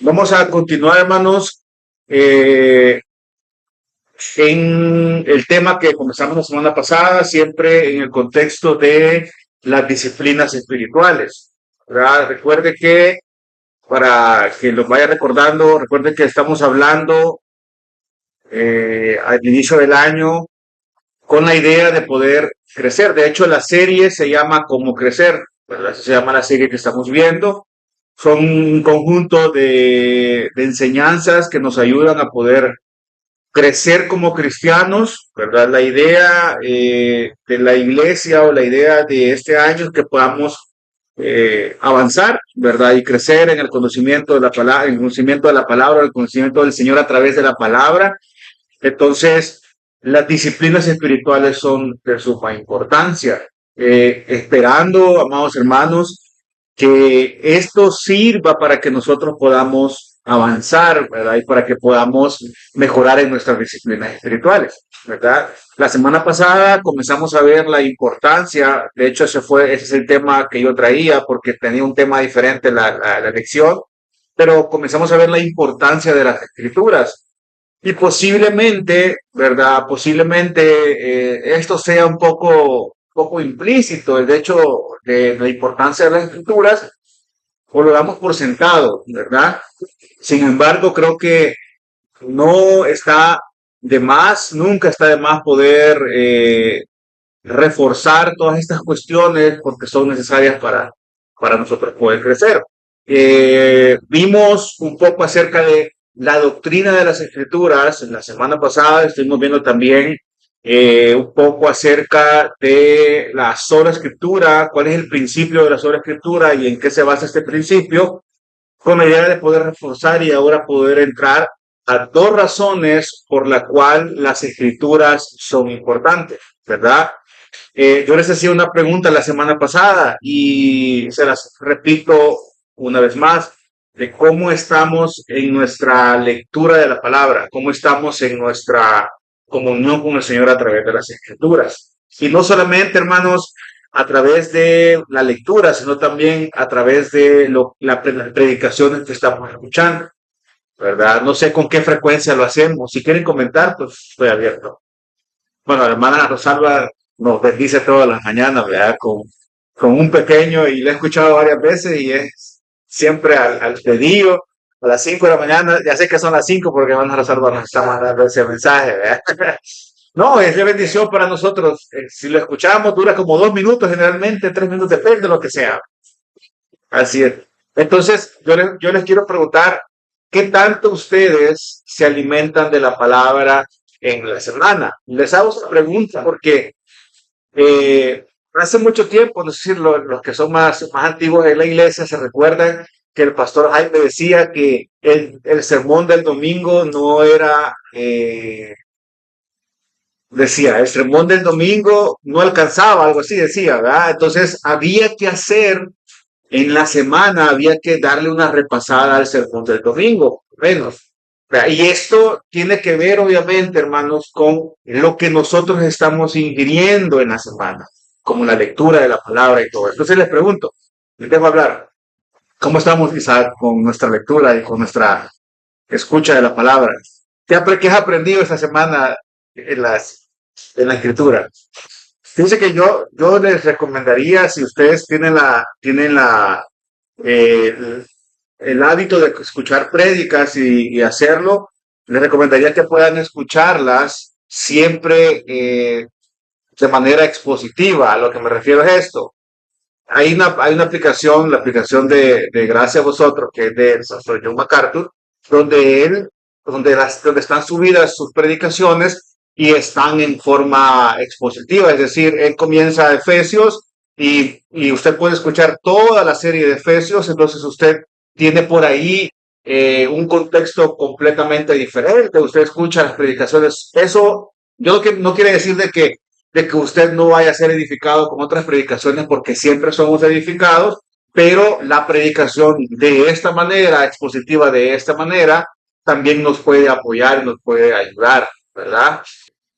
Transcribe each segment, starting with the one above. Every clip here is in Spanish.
Vamos a continuar, hermanos, eh, en el tema que comenzamos la semana pasada, siempre en el contexto de las disciplinas espirituales, ¿verdad? Recuerde que, para que los vaya recordando, recuerde que estamos hablando al inicio del año con la idea de poder crecer. De hecho, la serie se llama Cómo crecer, ¿verdad? Así se llama la serie que estamos viendo. Son un conjunto de enseñanzas que nos ayudan a poder crecer como cristianos, ¿verdad? La idea de la iglesia o la idea de este año es que podamos avanzar, ¿verdad? Y crecer en el conocimiento de la palabra, en el conocimiento de la palabra, el conocimiento del Señor a través de la palabra. Entonces, las disciplinas espirituales son de suma importancia. Esperando, amados hermanos, que esto sirva para que nosotros podamos avanzar, ¿verdad? Y para que podamos mejorar en nuestras disciplinas espirituales, ¿verdad? La semana pasada comenzamos a ver la importancia, de hecho ese es el tema que yo traía porque tenía un tema diferente la lección, pero comenzamos a ver la importancia de las escrituras. Y posiblemente, ¿verdad? Posiblemente esto sea poco implícito, el hecho de la importancia de las escrituras, o lo damos por sentado, ¿verdad? Sin embargo, creo que no está de más, nunca está de más poder reforzar todas estas cuestiones porque son necesarias para nosotros poder crecer. Vimos un poco acerca de la doctrina de las escrituras. En la semana pasada estuvimos viendo también un poco acerca de la sola escritura, cuál es el principio de la sola escritura y en qué se basa este principio, con la idea de poder reforzar y ahora poder entrar a dos razones por la cual las escrituras son importantes, ¿verdad? Yo les hacía una pregunta la semana pasada y se las repito una vez más, de cómo estamos en nuestra lectura de la palabra, cómo estamos en nuestra comunión con el Señor a través de las escrituras. Y no solamente, hermanos, a través de la lectura, sino también a través de las predicaciones que estamos escuchando, ¿verdad? No sé con qué frecuencia lo hacemos. Si quieren comentar, pues estoy abierto. Bueno, la hermana Rosalba nos bendice todas las mañanas, ¿verdad? Con un pequeño, y lo he escuchado varias veces, y es siempre al pedido, a las 5 de la mañana, ya sé que son las 5 porque hermana Rosalba nos está mandando ese mensaje, ¿verdad? No, es de bendición para nosotros. Si lo escuchamos, dura como 2 minutos, generalmente 3 minutos, depende de lo que sea. Así es. Entonces, yo les quiero preguntar, ¿qué tanto ustedes se alimentan de la palabra en la semana? Les hago esta pregunta porque hace mucho tiempo, no sé si los que son más antiguos en la iglesia se recuerdan que el pastor Jaime decía que el sermón del domingo no era, decía, el sermón del domingo no alcanzaba, algo así decía, ¿verdad? Entonces había que hacer en la semana, había que darle una repasada al sermón del domingo, menos. Y esto tiene que ver, obviamente, hermanos, con lo que nosotros estamos ingiriendo en la semana, como la lectura de la palabra y todo. Entonces les pregunto, les dejo hablar, ¿cómo estamos, Isaac, con nuestra lectura y con nuestra escucha de la palabra? ¿Qué has aprendido esta semana en la escritura? Fíjense que yo les recomendaría, si ustedes eh, el hábito de escuchar prédicas y hacerlo, les recomendaría que puedan escucharlas siempre de manera expositiva. A lo que me refiero es esto. Hay una aplicación, la aplicación de Gracias a Vosotros, que es de Pastor John MacArthur, donde donde están subidas sus predicaciones y están en forma expositiva, es decir, él comienza Efesios y usted puede escuchar toda la serie de Efesios, entonces usted tiene por ahí un contexto completamente diferente, usted escucha las predicaciones, eso yo no quiere decir de que usted no vaya a ser edificado con otras predicaciones, porque siempre somos edificados, pero la predicación de esta manera, expositiva de esta manera, también nos puede apoyar y nos puede ayudar, ¿verdad?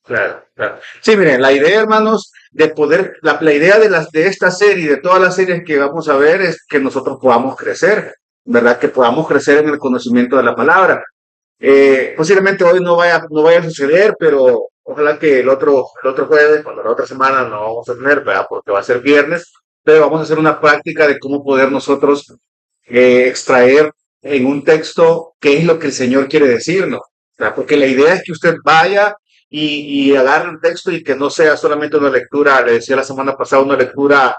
Claro, claro. Sí, miren, la idea, hermanos, la idea de esta serie, de todas las series que vamos a ver, es que nosotros podamos crecer. ¿verdad? Que podamos crecer en el conocimiento de la palabra. Posiblemente hoy no vaya a suceder, pero ojalá que el otro jueves, bueno, la otra semana no vamos a tener, ¿verdad? Porque va a ser viernes, pero vamos a hacer una práctica de cómo poder nosotros extraer en un texto qué es lo que el Señor quiere decirnos, ¿verdad? Porque la idea es que usted vaya y agarre el texto y que no sea solamente una lectura, le decía la semana pasada, una lectura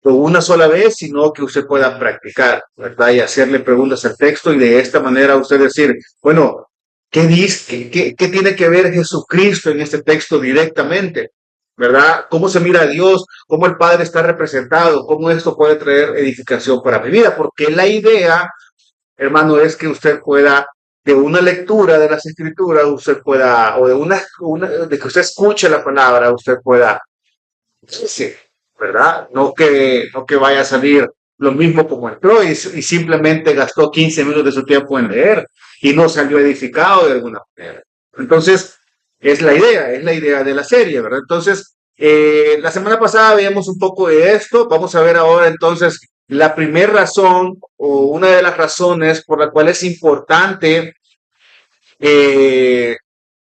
una sola vez, sino que usted pueda practicar, ¿verdad? Y hacerle preguntas al texto y de esta manera usted decir, bueno, ¿qué dice, qué tiene que ver Jesucristo en este texto directamente? ¿Verdad? ¿Cómo se mira a Dios? ¿Cómo el Padre está representado? ¿Cómo esto puede traer edificación para mi vida? Porque la idea, hermano, es que usted pueda, de una lectura de las Escrituras, usted pueda, o de de que usted escuche la palabra, usted pueda sí, ¿verdad? No que vaya a salir lo mismo como entró y simplemente gastó 15 minutos de su tiempo en leer y no salió edificado de alguna manera. Entonces, es la idea de la serie, ¿verdad? Entonces, la semana pasada veíamos un poco de esto, vamos a ver ahora entonces la primera razón o una de las razones por la cual es importante eh,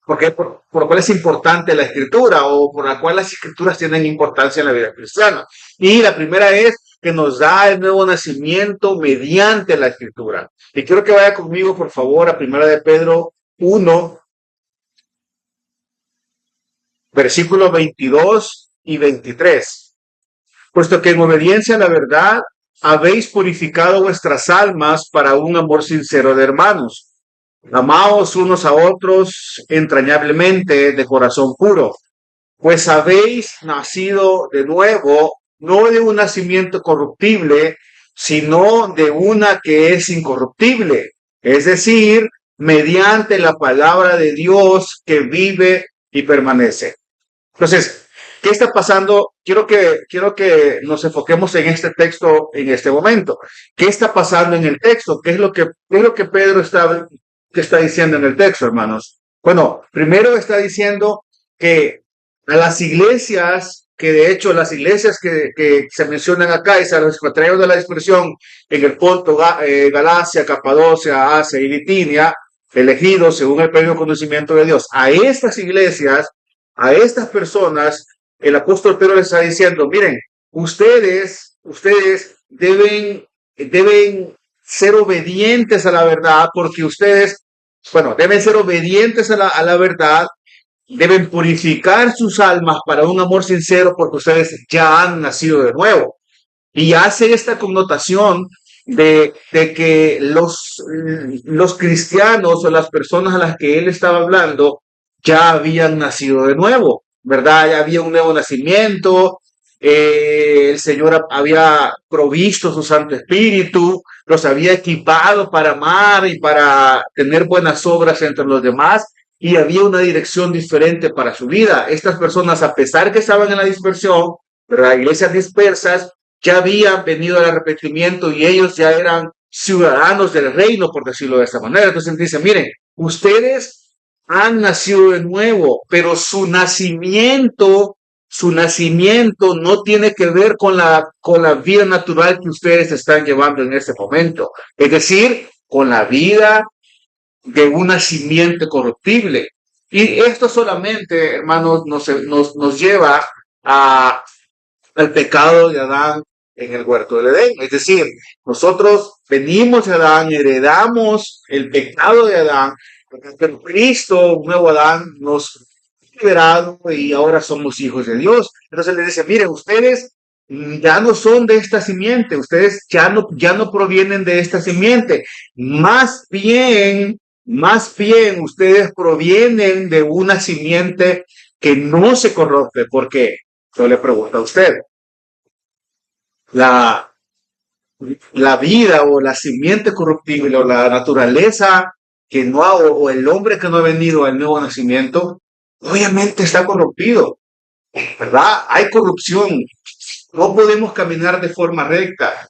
por lo cual es importante la escritura o por la cual las escrituras tienen importancia en la vida cristiana. Y la primera es que nos da el nuevo nacimiento mediante la escritura. Y quiero que vaya conmigo, por favor, a Primera de Pedro 1, versículos 22 y 23. Puesto que en obediencia a la verdad habéis purificado vuestras almas para un amor sincero de hermanos. Amaos unos a otros entrañablemente de corazón puro, pues habéis nacido de nuevo, no de un nacimiento corruptible, sino de una que es incorruptible, es decir, mediante la palabra de Dios que vive y permanece. Entonces, ¿qué está pasando? Quiero que nos enfoquemos en este texto en este momento. ¿Qué está pasando en el texto? Qué es lo que Pedro que está diciendo en el texto, hermanos? Bueno, primero está diciendo que a las iglesias, que de hecho las iglesias que se mencionan acá, y se los traigo de la expresión en el Ponto, Galacia, Capadocia, Asia y Bitinia, elegidos según el pleno conocimiento de Dios. A estas iglesias, a estas personas, el apóstol Pedro les está diciendo, miren, ustedes deben ser obedientes a la verdad, porque ustedes, bueno, deben ser obedientes a la verdad, deben purificar sus almas para un amor sincero, porque ustedes ya han nacido de nuevo. Y hace esta connotación de que los cristianos o las personas a las que él estaba hablando ya habían nacido de nuevo, ¿verdad? Ya había un nuevo nacimiento, el Señor había provisto su Santo Espíritu, los había equipado para amar y para tener buenas obras entre los demás, y había una dirección diferente para su vida. Estas personas, a pesar que estaban en la dispersión, ¿verdad? Iglesias dispersas, ya habían venido al arrepentimiento y ellos ya eran ciudadanos del reino, por decirlo de esta manera. Entonces él dice, miren, ustedes han nacido de nuevo, pero su nacimiento no tiene que ver con la vida natural que ustedes están llevando en este momento. Es decir, con la vida de una simiente corruptible. Y esto solamente, hermanos, nos lleva a el pecado de Adán en el huerto del Edén. Es decir, nosotros venimos de Adán, heredamos el pecado de Adán, pero Cristo, un nuevo Adán, nos ha liberado y ahora somos hijos de Dios. Entonces le dice, miren, ustedes ya no son de esta simiente, ustedes ya no provienen de esta simiente, más bien ustedes provienen de una simiente que no se corrompe. ¿Por qué? Yo le pregunto a usted, la, la vida o la simiente corruptible o la naturaleza que no ha, o el hombre que no ha venido al nuevo nacimiento, obviamente está corrompido, ¿verdad? Hay corrupción, no podemos caminar de forma recta.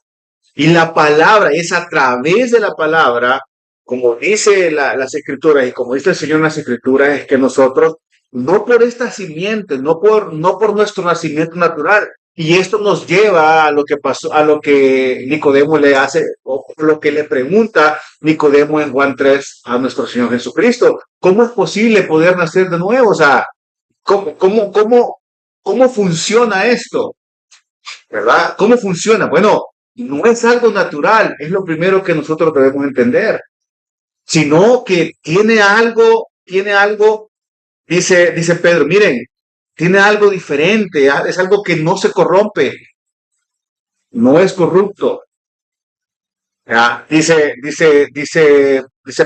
Y la palabra, es a través de la palabra, como dice las escrituras y como dice el Señor en las escrituras, es que nosotros, no por esta simiente, no por nuestro nacimiento natural, Y esto nos lleva a lo que pasó, a lo que Nicodemo le hace, o lo que le pregunta Nicodemo en Juan 3 a nuestro Señor Jesucristo. ¿Cómo es posible poder nacer de nuevo? O sea, ¿cómo funciona esto? ¿Verdad? ¿Cómo funciona? Bueno, no es algo natural, es lo primero que nosotros debemos entender, sino que tiene algo, dice Pedro, miren, tiene algo diferente, es algo que no se corrompe, no es corrupto. ¿Ya? Dice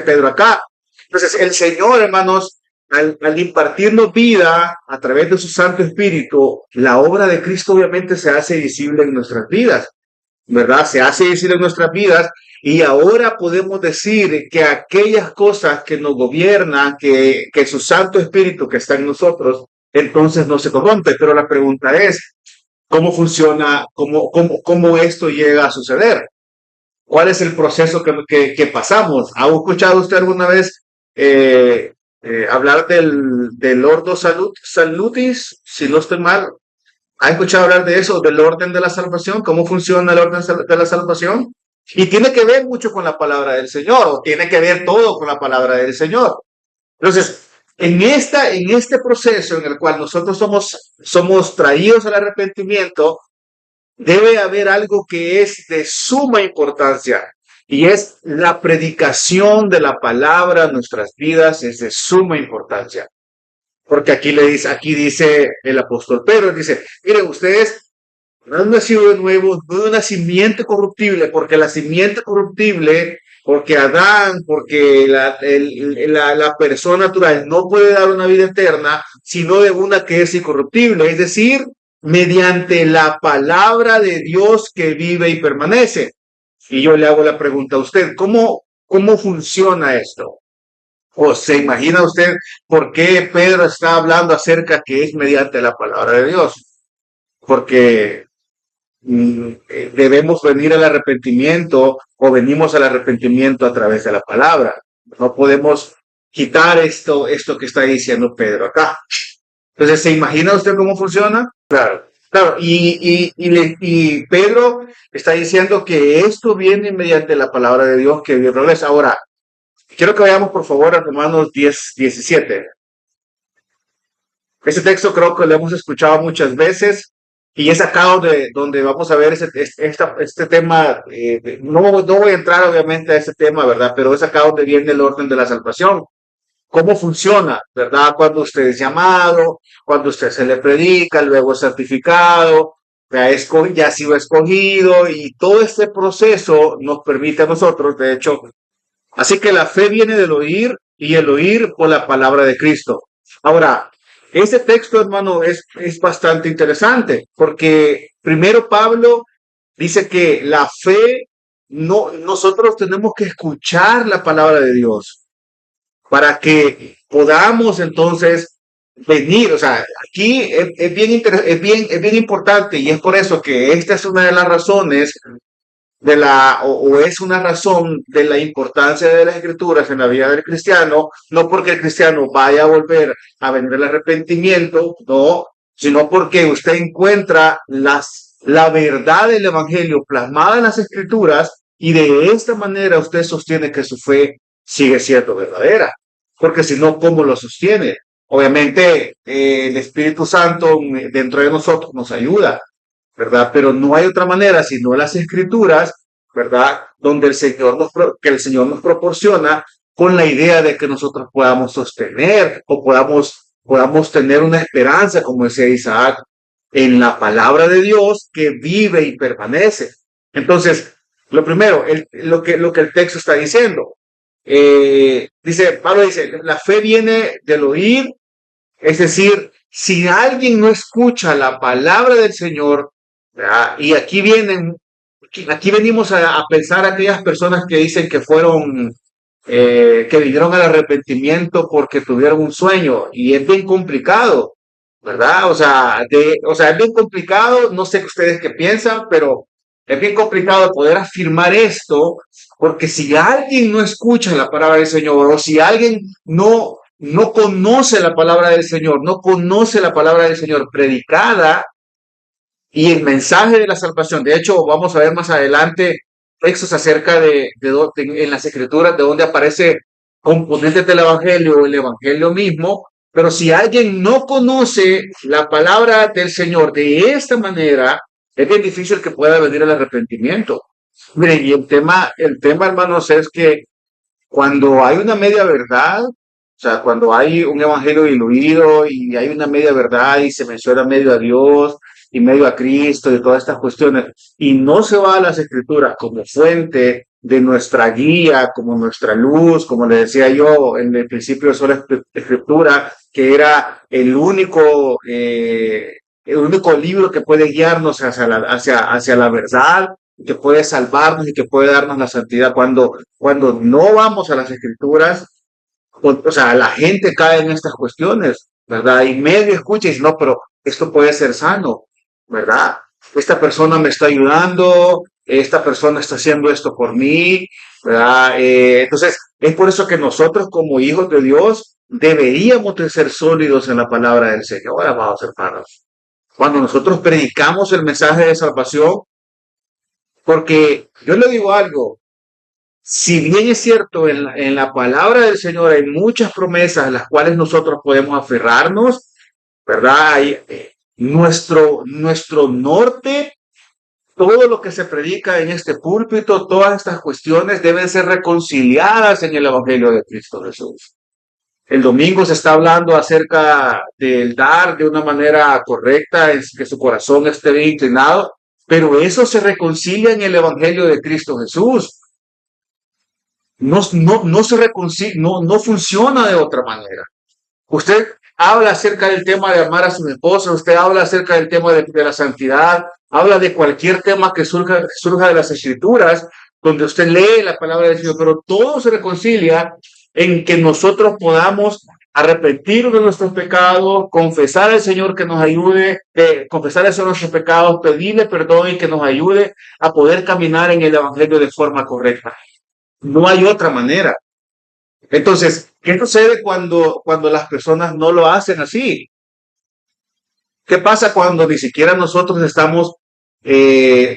Pedro acá. Entonces, el Señor, hermanos, al impartirnos vida a través de su Santo Espíritu, la obra de Cristo obviamente se hace visible en nuestras vidas, ¿verdad? Se hace visible en nuestras vidas y ahora podemos decir que aquellas cosas que nos gobiernan, que su Santo Espíritu que está en nosotros, entonces no se corrompe. Pero la pregunta es, ¿cómo funciona, cómo esto llega a suceder? ¿Cuál es el proceso que pasamos? ¿Ha escuchado usted alguna vez hablar del Ordo Salutis, si no estoy mal? ¿Ha escuchado hablar de eso, del orden de la salvación? ¿Cómo funciona el orden de la salvación? Y tiene que ver mucho con la palabra del Señor, o tiene que ver todo con la palabra del Señor. Entonces, en este proceso en el cual nosotros somos traídos al arrepentimiento, debe haber algo que es de suma importancia y es la predicación de la palabra en nuestras vidas es de suma importancia. Porque aquí dice el apóstol Pedro, dice, miren, ustedes no han nacido de nuevo, no de una simiente corruptible, porque la simiente corruptible, porque Adán, porque la persona natural no puede dar una vida eterna, sino de una que es incorruptible, es decir, mediante la palabra de Dios que vive y permanece. Y yo le hago la pregunta a usted, ¿cómo funciona esto? ¿O se imagina usted por qué Pedro está hablando acerca que es mediante la palabra de Dios? Porque debemos venir al arrepentimiento o venimos al arrepentimiento a través de la palabra. No podemos quitar esto que está diciendo Pedro acá. Entonces, ¿se imagina usted cómo funciona? Claro, claro. Y Pedro está diciendo que esto viene mediante la palabra de Dios que Dios regresa. Ahora, quiero que vayamos por favor a Romanos 10:17. Ese texto creo que lo hemos escuchado muchas veces y es acá donde vamos a ver este tema. No voy a entrar obviamente a ese tema, ¿verdad? Pero es acá donde viene el orden de la salvación. ¿Cómo funciona, verdad? Cuando usted es llamado, cuando usted se le predica, luego es certificado, ya ha sido escogido y todo este proceso nos permite a nosotros, de hecho, así que la fe viene del oír y el oír por la palabra de Cristo. Ahora, este texto, hermano, es bastante interesante porque primero Pablo dice que la fe, nosotros tenemos que escuchar la palabra de Dios para que podamos entonces venir. O sea, aquí es bien importante y es por eso que esta es una de las razones o es una razón de la importancia de las escrituras en la vida del cristiano, no porque el cristiano vaya a volver a venir el arrepentimiento, no, sino porque usted encuentra la verdad del evangelio plasmada en las escrituras y de esta manera usted sostiene que su fe sigue siendo verdadera, porque si no, ¿cómo lo sostiene? Obviamente, el Espíritu Santo dentro de nosotros nos ayuda, ¿verdad? Pero no hay otra manera sino las escrituras, ¿verdad? Donde que el Señor nos proporciona con la idea de que nosotros podamos sostener o podamos tener una esperanza, como decía Isaac, en la palabra de Dios que vive y permanece. Entonces, lo primero, lo que el texto está diciendo, Pablo dice, la fe viene del oír, es decir, si alguien no escucha la palabra del Señor, ¿verdad? Y aquí venimos a pensar aquellas personas que dicen que que vinieron al arrepentimiento porque tuvieron un sueño, y es bien complicado, ¿verdad? O sea, es bien complicado, no sé ustedes qué piensan, pero es bien complicado poder afirmar esto, porque si alguien no escucha la palabra del Señor, o si alguien no conoce la palabra del Señor, no conoce la palabra del Señor predicada, y el mensaje de la salvación. De hecho, vamos a ver más adelante textos acerca en las escrituras de donde aparece componentes del evangelio o el evangelio mismo. Pero si alguien no conoce la palabra del Señor de esta manera, es bien difícil que pueda venir el arrepentimiento. Miren, y el tema, hermanos, es que cuando hay una media verdad, o sea, cuando hay un evangelio diluido y hay una media verdad y se menciona medio a Dios y medio a Cristo y todas estas cuestiones, y no se va a las escrituras como fuente de nuestra guía, como nuestra luz, como le decía yo en el principio de sola escritura, que era el único libro que puede guiarnos hacia la verdad, que puede salvarnos y que puede darnos la santidad. Cuando no vamos a las escrituras, o sea, la gente cae en estas cuestiones, ¿verdad? Y medio escucha y dice, no, pero esto puede ser sano, ¿verdad? Esta persona me está ayudando, esta persona está haciendo esto por mí, ¿verdad? Entonces, es por eso que nosotros como hijos de Dios deberíamos de ser sólidos en la palabra del Señor, amados hermanos. Cuando nosotros predicamos el mensaje de salvación, porque yo le digo algo, si bien es cierto, en la palabra del Señor hay muchas promesas a las cuales nosotros podemos aferrarnos, ¿verdad? Nuestro norte, todo lo que se predica en este púlpito, todas estas cuestiones deben ser reconciliadas en el Evangelio de Cristo Jesús. El domingo se está hablando acerca del dar de una manera correcta, es que su corazón esté bien inclinado, pero eso se reconcilia en el Evangelio de Cristo Jesús. No se reconcilia, no funciona de otra manera. Usted habla acerca del tema de amar a su esposa, usted habla acerca del tema de la santidad, habla de cualquier tema que surja de las escrituras, donde usted lee la palabra del Señor, pero todo se reconcilia en que nosotros podamos arrepentirnos de nuestros pecados, confesar al Señor que nos ayude, confesar al Señor nuestros pecados, pedirle perdón y que nos ayude a poder caminar en el Evangelio de forma correcta. No hay otra manera. Entonces, ¿qué sucede cuando las personas no lo hacen así? ¿Qué pasa cuando ni siquiera nosotros estamos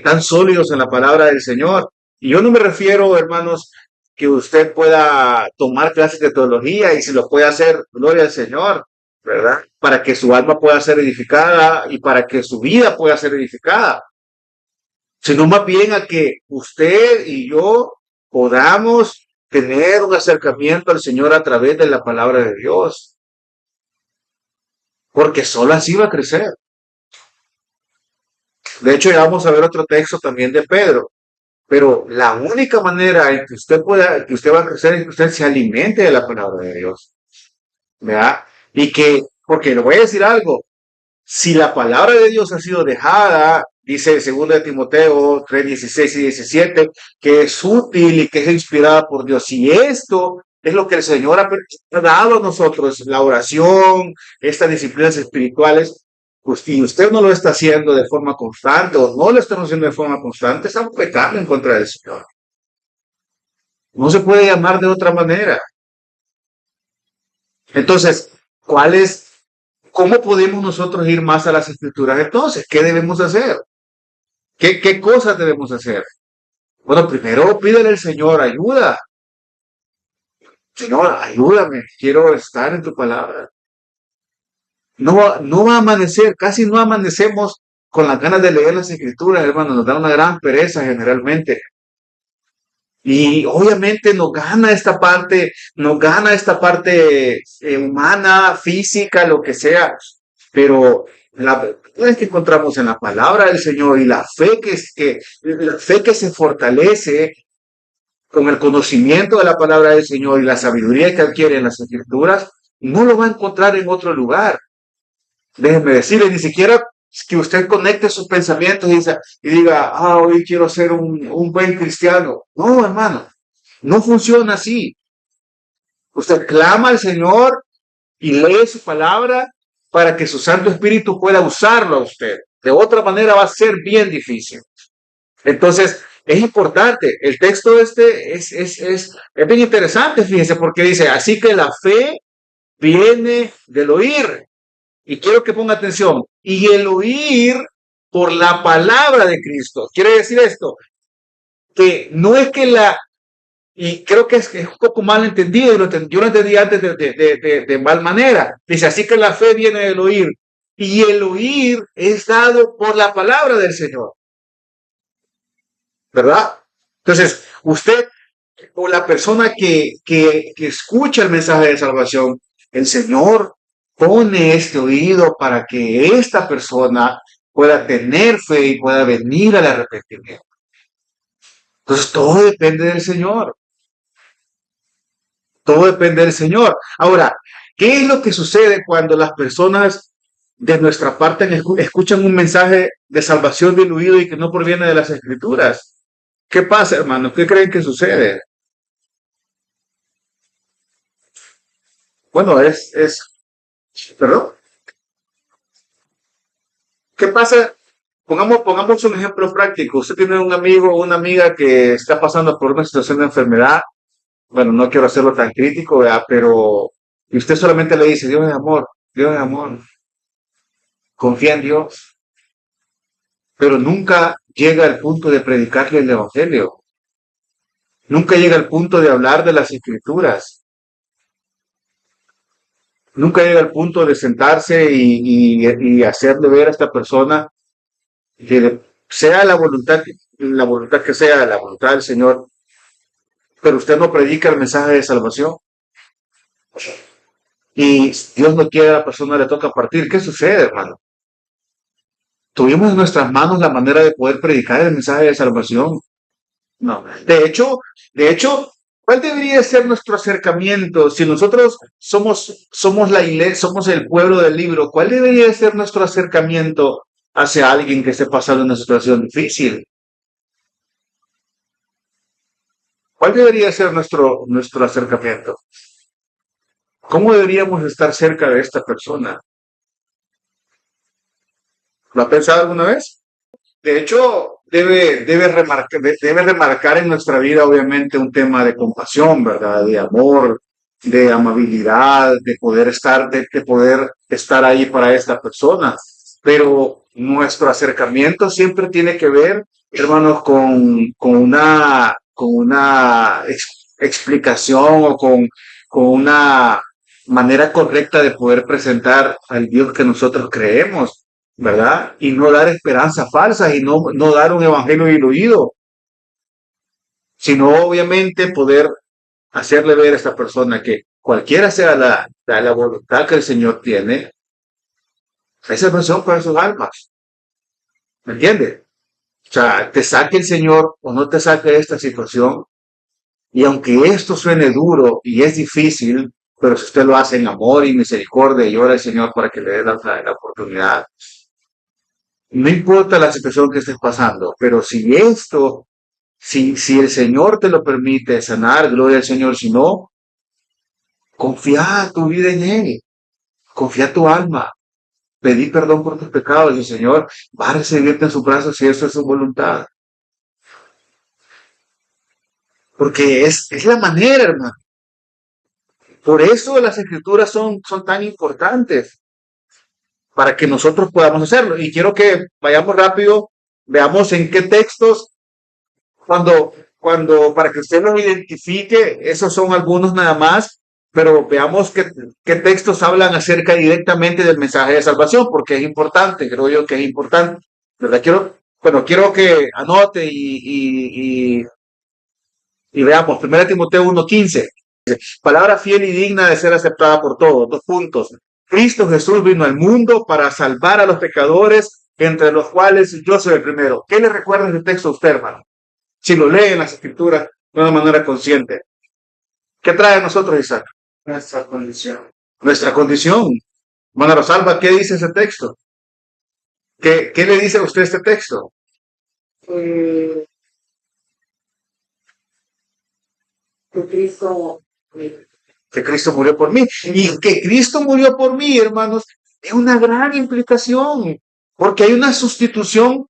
tan sólidos en la palabra del Señor? Y yo no me refiero, hermanos, que usted pueda tomar clases de teología y si lo puede hacer, gloria al Señor, ¿verdad? Para que su alma pueda ser edificada y para que su vida pueda ser edificada, sino más bien a que usted y yo podamos tener un acercamiento al Señor a través de la palabra de Dios, porque solo así va a crecer. De hecho, ya vamos a ver otro texto también de Pedro, pero la única manera en que usted va a crecer es que usted se alimente de la palabra de Dios, ¿verdad? Porque le voy a decir algo, si la palabra de Dios ha sido dejada, dice 2 de Timoteo 3:16 y 17, que es útil y que es inspirada por Dios. Y esto es lo que el Señor ha dado a nosotros, la oración, estas disciplinas espirituales, pues si usted no lo está haciendo de forma constante o no lo está haciendo de forma constante, está pecando en contra del Señor. No se puede llamar de otra manera. Entonces, ¿cómo podemos nosotros ir más a las escrituras? Entonces, ¿qué debemos hacer? ¿Qué cosas debemos hacer? Bueno, primero pídele al Señor ayuda. Señor, ayúdame, quiero estar en tu palabra. No va a amanecer, casi no amanecemos con las ganas de leer las escrituras, hermano, nos da una gran pereza generalmente. Y obviamente nos gana esta parte humana, física, lo que sea, pero la verdad es que encontramos en la palabra del Señor y la fe que se fortalece con el conocimiento de la palabra del Señor y la sabiduría que adquiere en las escrituras, no lo va a encontrar en otro lugar. Déjenme decirle, ni siquiera que usted conecte sus pensamientos y diga, hoy quiero ser un buen cristiano. No, hermano, no funciona así. Usted clama al Señor y lee su palabra para que su Santo Espíritu pueda usarlo a usted. De otra manera va a ser bien difícil. Entonces, es importante. El texto es bien interesante, fíjense, porque dice, así que la fe viene del oír. Y quiero que ponga atención. Y el oír por la palabra de Cristo. Quiere decir esto, que no es que y creo que es un poco mal entendido, yo lo entendí antes de mal manera. Dice, así que la fe viene del oír, y el oír es dado por la palabra del Señor, ¿verdad? Entonces, usted o la persona que escucha el mensaje de salvación, el Señor pone este oído para que esta persona pueda tener fe y pueda venir al arrepentimiento. Entonces, todo depende del Señor. Todo depende del Señor. Ahora, ¿qué es lo que sucede cuando las personas de nuestra parte escuchan un mensaje de salvación del oído y que no proviene de las Escrituras? ¿Qué pasa, hermanos? ¿Qué creen que sucede? Bueno, perdón. ¿Qué pasa? Pongamos un ejemplo práctico. Usted tiene un amigo o una amiga que está pasando por una situación de enfermedad. Bueno, no quiero hacerlo tan crítico, ¿verdad? Pero y usted solamente le dice, Dios es amor, confía en Dios, pero nunca llega al punto de predicarle el Evangelio. Nunca llega al punto de hablar de las Escrituras. Nunca llega al punto de sentarse y hacerle ver a esta persona que sea la voluntad que sea, la voluntad del Señor, pero usted no predica el mensaje de salvación y Dios no quiere a la persona, le toca partir. ¿Qué sucede, hermano? Tuvimos en nuestras manos la manera de poder predicar el mensaje de salvación. No. De hecho, ¿cuál debería ser nuestro acercamiento? Si nosotros somos la iglesia, somos el pueblo del libro, ¿cuál debería ser nuestro acercamiento hacia alguien que esté pasando una situación difícil? ¿Cuál debería ser nuestro acercamiento? ¿Cómo deberíamos estar cerca de esta persona? ¿Lo ha pensado alguna vez? De hecho, debe remarcar en nuestra vida, obviamente, un tema de compasión, ¿verdad? De amor, de amabilidad, de poder estar ahí para esta persona. Pero nuestro acercamiento siempre tiene que ver, hermanos, con una explicación o con una manera correcta de poder presentar al Dios que nosotros creemos, ¿verdad? Y no dar esperanzas falsas y no dar un evangelio diluido, sino obviamente poder hacerle ver a esta persona que cualquiera sea la voluntad que el Señor tiene, esa persona para sus almas, ¿me entiendes? O sea, te saque el Señor o no te saque de esta situación, y aunque esto suene duro y es difícil, pero si usted lo hace en amor y misericordia y ora al Señor para que le dé la oportunidad, no importa la situación que estés pasando, pero si el Señor te lo permite sanar, gloria al Señor, si no, confía tu vida en Él, confía tu alma, pedí perdón por tus pecados y el Señor va a recibirte en sus brazos si eso es su voluntad. Porque es la manera, hermano. Por eso las escrituras son tan importantes para que nosotros podamos hacerlo. Y quiero que vayamos rápido, veamos en qué textos, para que usted los identifique, esos son algunos nada más, pero veamos qué textos hablan acerca directamente del mensaje de salvación, porque es importante, creo yo que es importante, ¿verdad? Quiero que anote y veamos, 1 Timoteo 1:15. Palabra fiel y digna de ser aceptada por todos. 2 puntos. Cristo Jesús vino al mundo para salvar a los pecadores, entre los cuales yo soy el primero. ¿Qué le recuerda ese texto a usted, hermano? Si lo lee en las escrituras de una manera consciente. ¿Qué trae a nosotros, Isaac? Nuestra condición. Nuestra condición. Hermana Rosalba, ¿qué dice ese texto? ¿Qué le dice a usted este texto? Que Cristo que Cristo murió por mí. Y que Cristo murió por mí, hermanos, es una gran implicación, porque hay una sustitución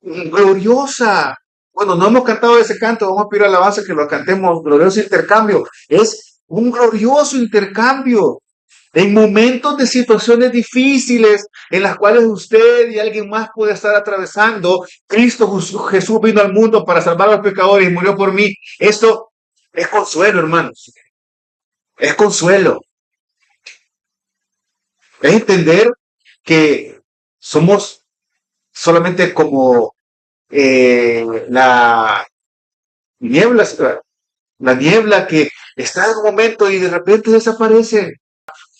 gloriosa. Bueno, no hemos cantado ese canto, vamos a pedir alabanza que lo cantemos, glorioso intercambio. Es un glorioso intercambio. En momentos de situaciones difíciles en las cuales usted y alguien más puede estar atravesando, Jesús vino al mundo para salvar a los pecadores y murió por mí. Esto es consuelo, hermanos. Es consuelo. Es entender que somos solamente como la niebla, la niebla que está en un momento y de repente desaparece.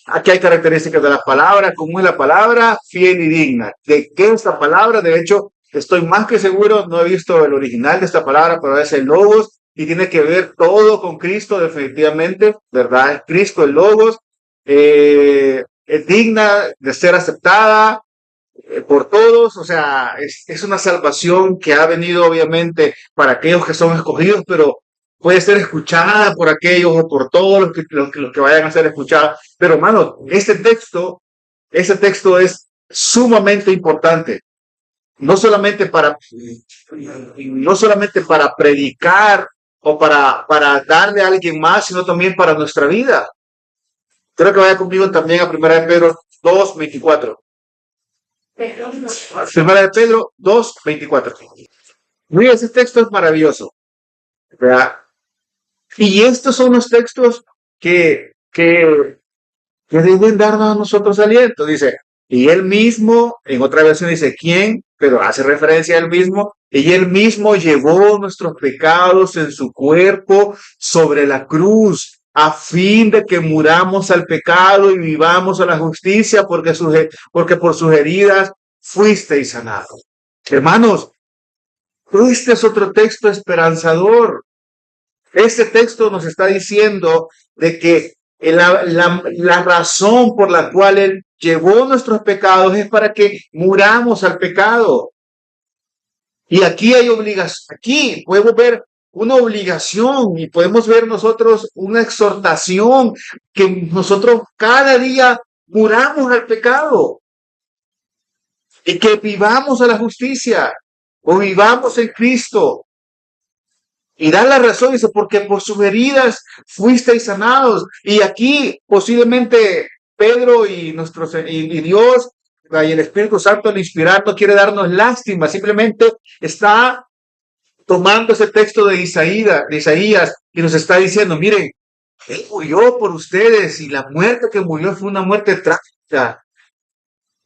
Aquí hay características de la palabra, como es la palabra, fiel y digna. ¿De qué es esta palabra? De hecho, estoy más que seguro, no he visto el original de esta palabra, pero es el Logos y tiene que ver todo con Cristo, definitivamente, ¿verdad? Es Cristo el Logos, es digna de ser aceptada por todos, o sea, es una salvación que ha venido obviamente para aquellos que son escogidos, pero puede ser escuchada por aquellos o por todos los que vayan a ser escuchados. Pero hermano, este texto es sumamente importante, no solamente para, no solamente para predicar o para darle a alguien más, sino también para nuestra vida. Creo que vaya conmigo también a 1 Pedro 2:24. Primera de Pedro 2:24. Mira, ese texto es maravilloso, ¿verdad? Y estos son los textos que deben darnos a nosotros aliento. Dice, y él mismo, en otra versión dice, ¿quién? Pero hace referencia a él mismo. Y él mismo llevó nuestros pecados en su cuerpo sobre la cruz, a fin de que muramos al pecado y vivamos a la justicia, porque por sus heridas fuisteis sanados. Hermanos, este es otro texto esperanzador. Este texto nos está diciendo de que la razón por la cual Él llevó nuestros pecados es para que muramos al pecado. Y aquí hay obligación, aquí podemos ver una obligación y podemos ver nosotros una exhortación que nosotros cada día muramos al pecado y que vivamos a la justicia o vivamos en Cristo. Y da la razón, dice, porque por sus heridas fuisteis sanados. Y aquí posiblemente Pedro y Dios y el Espíritu Santo al inspirar no quiere darnos lástima, simplemente está tomando ese texto de Isaías y nos está diciendo, miren, Él murió por ustedes y la muerte que murió fue una muerte trágica,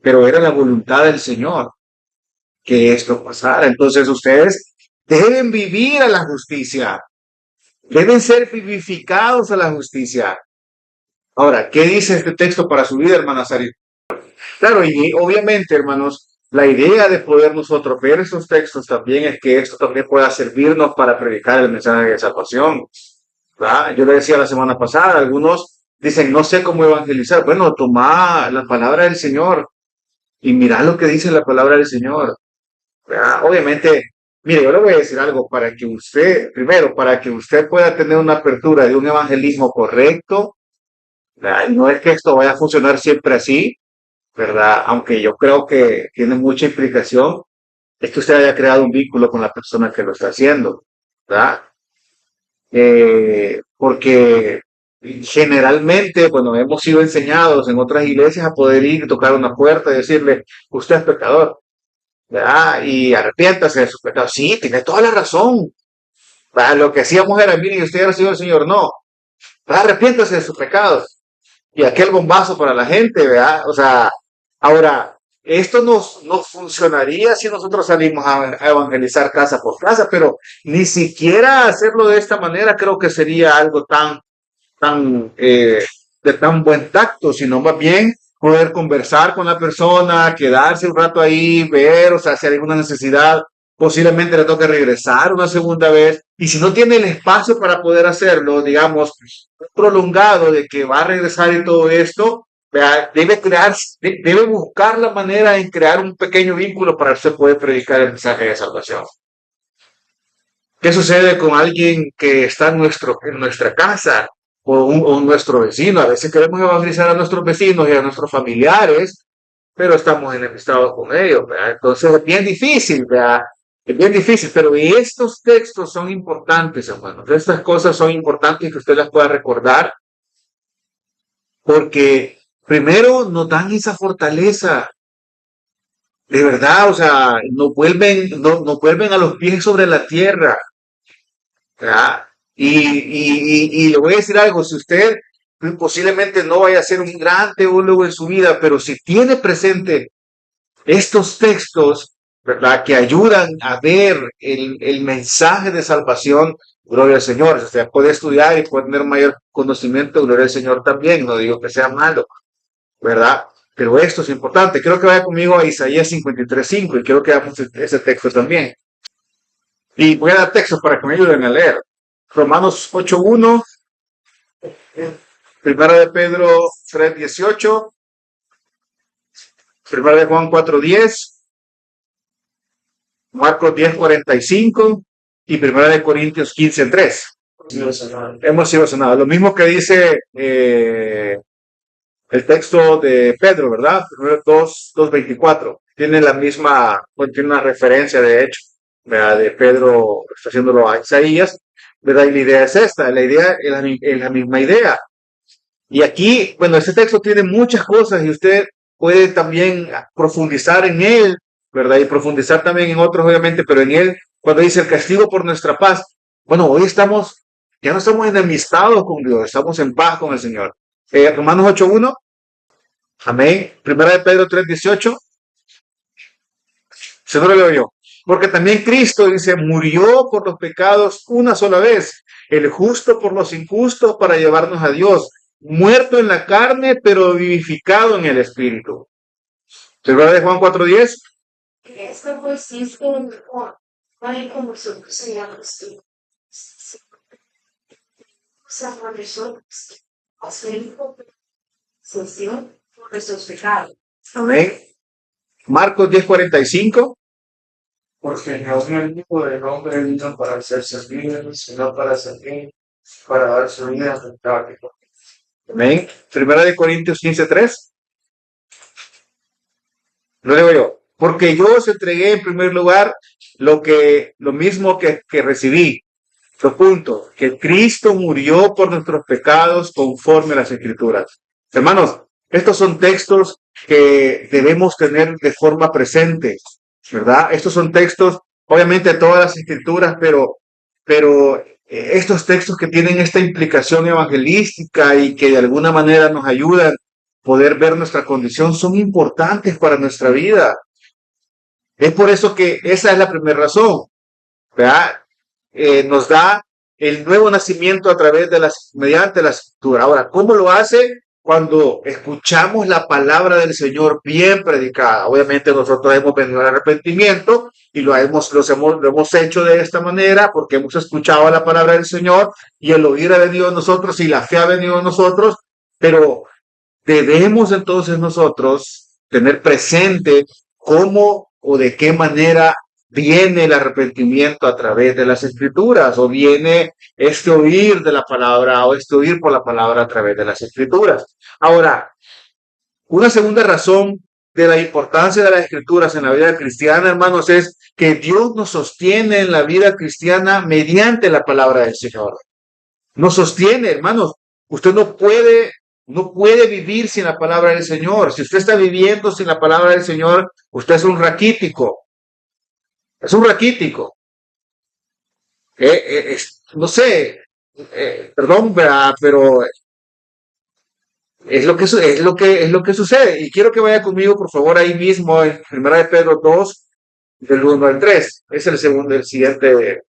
pero era la voluntad del Señor que esto pasara. Entonces ustedes deben vivir a la justicia. Deben ser vivificados a la justicia. Ahora, ¿qué dice este texto para su vida, hermana Sari? Claro, y obviamente, hermanos, la idea de poder nosotros ver esos textos también es que esto también pueda servirnos para predicar el mensaje de salvación. ¿Verdad? Yo le decía la semana pasada, algunos dicen, no sé cómo evangelizar. Bueno, toma la palabra del Señor y mira lo que dice la palabra del Señor. Obviamente, mire, yo le voy a decir algo para que usted, primero, para que usted pueda tener una apertura de un evangelismo correcto, ¿verdad? Y no es que esto vaya a funcionar siempre así, ¿verdad? Aunque yo creo que tiene mucha implicación, es que usted haya creado un vínculo con la persona que lo está haciendo, ¿verdad? Porque generalmente, bueno, hemos sido enseñados en otras iglesias a poder ir y tocar una puerta y decirle, usted es pecador, ¿verdad? Y arrepiéntase de sus pecados. Sí, tiene toda la razón. ¿Verdad? Lo que hacíamos era, mire, usted ha recibido al Señor, no. ¿Verdad? Arrepiéntase de sus pecados. Y aquel bombazo para la gente, ¿verdad? O sea, ahora, esto no funcionaría si nosotros salimos a evangelizar casa por casa, pero ni siquiera hacerlo de esta manera creo que sería algo de tan buen tacto, sino más bien poder conversar con la persona, quedarse un rato ahí, ver, o sea, si hay alguna necesidad, posiblemente le toque regresar una segunda vez, y si no tiene el espacio para poder hacerlo, digamos, prolongado de que va a regresar y todo esto, vea, debe buscar la manera en crear un pequeño vínculo para que se pueda predicar el mensaje de salvación. ¿Qué sucede con alguien que está en nuestra casa o nuestro vecino? A veces queremos evangelizar a nuestros vecinos y a nuestros familiares, pero estamos enemistados con ellos, ¿verdad? Entonces es bien difícil, ¿verdad? Es bien difícil, pero estos textos son importantes, hermanos. Estas cosas son importantes que usted las pueda recordar, porque primero nos dan esa fortaleza, de verdad, o sea, nos vuelven a los pies sobre la tierra, ¿verdad? Y le voy a decir algo, si usted posiblemente no vaya a ser un gran teólogo en su vida, pero si tiene presente estos textos, ¿verdad? Que ayudan a ver el mensaje de salvación, gloria al Señor. O sea, puede estudiar y puede tener mayor conocimiento, gloria al Señor también. No digo que sea malo, ¿verdad? Pero esto es importante. Creo que vaya conmigo a Isaías 53:5 y quiero que veamos ese texto también. Y voy a dar textos para que me ayuden a leer. Romanos 8:1, Primera de Pedro 3:18, Primera de Juan 4:10, Marcos 10:45 y Primera de Corintios 15:3. Hemos sido sanados. Lo mismo que dice el texto de Pedro, ¿verdad? Primero 2:24. Tiene la misma, bueno, tiene una referencia de hecho, ¿verdad? De Pedro está haciéndolo a Isaías, ¿verdad? Y la idea es esta, la idea es la misma idea. Y aquí, bueno, este texto tiene muchas cosas y usted puede también profundizar en él, ¿verdad? Y profundizar también en otros, obviamente, pero en él, cuando dice el castigo por nuestra paz, bueno, hoy estamos, ya no estamos enemistados con Dios, estamos en paz con el Señor. Romanos 8:1, amén. Primera de Pedro 3:18, se no lo leo yo. Porque también Cristo, dice, murió por los pecados una sola vez, el justo por los injustos para llevarnos a Dios, muerto en la carne, pero vivificado en el Espíritu. Segunda de Juan 4:10. Esto consiste en tal como nosotros seamos a nosotros hacer compensación por nuestros pecados. Amén. Marcos 10:45. Porque no es el Hijo del Hombre vino para ser servido, sino para servir, para dar su vida en rescate. Amén. Primera de Corintios 15:3. Lo leo yo. Porque yo os entregué en primer lugar lo mismo que recibí. Otro punto, que Cristo murió por nuestros pecados conforme a las Escrituras. Hermanos, estos son textos que debemos tener de forma presente, ¿verdad? Estos son textos, obviamente, de todas las Escrituras, pero estos textos que tienen esta implicación evangelística y que de alguna manera nos ayudan a poder ver nuestra condición son importantes para nuestra vida. Es por eso que esa es la primera razón, ¿verdad? Nos da el nuevo nacimiento a través de mediante la escritura. Ahora, ¿cómo lo hace? Cuando escuchamos la palabra del Señor bien predicada. Obviamente nosotros hemos venido al arrepentimiento y lo hemos hecho de esta manera porque hemos escuchado la palabra del Señor y el oír ha venido a nosotros y la fe ha venido a nosotros, pero debemos entonces nosotros tener presente cómo o de qué manera viene el arrepentimiento a través de las escrituras, o viene este oír de la palabra, o este oír por la palabra a través de las escrituras. Ahora, una segunda razón de la importancia de las escrituras en la vida cristiana, hermanos, es que Dios nos sostiene en la vida cristiana mediante la palabra del Señor. Nos sostiene, hermanos. Usted no puede vivir sin la palabra del Señor. Si usted está viviendo sin la palabra del Señor, usted es un raquítico. Es un raquítico. No sé, perdón, pero es lo que sucede. Y quiero que vaya conmigo, por favor, ahí mismo en 1 de Pedro 2, del 1 al 3. Es el siguiente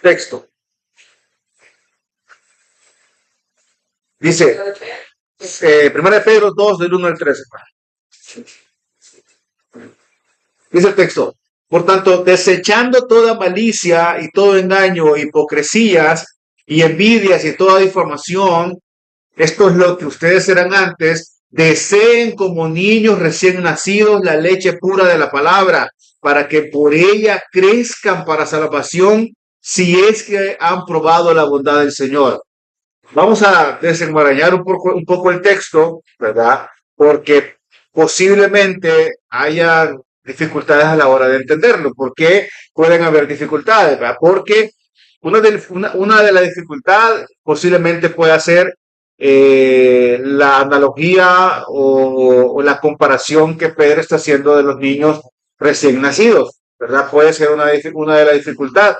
texto. Dice, 1 de Pedro 2, del 1 al 3. Dice el texto, por tanto, desechando toda malicia y todo engaño, hipocresías y envidias y toda difamación, esto es lo que ustedes eran antes, deseen como niños recién nacidos la leche pura de la palabra, para que por ella crezcan para salvación, si es que han probado la bondad del Señor. Vamos a desenmarañar un poco el texto, ¿verdad? Porque posiblemente haya dificultades a la hora de entenderlo. ¿Por qué pueden haber dificultades? ¿Verdad? Porque una de las dificultades posiblemente pueda ser la analogía o la comparación que Pedro está haciendo de los niños recién nacidos, ¿verdad? Puede ser una de las dificultades.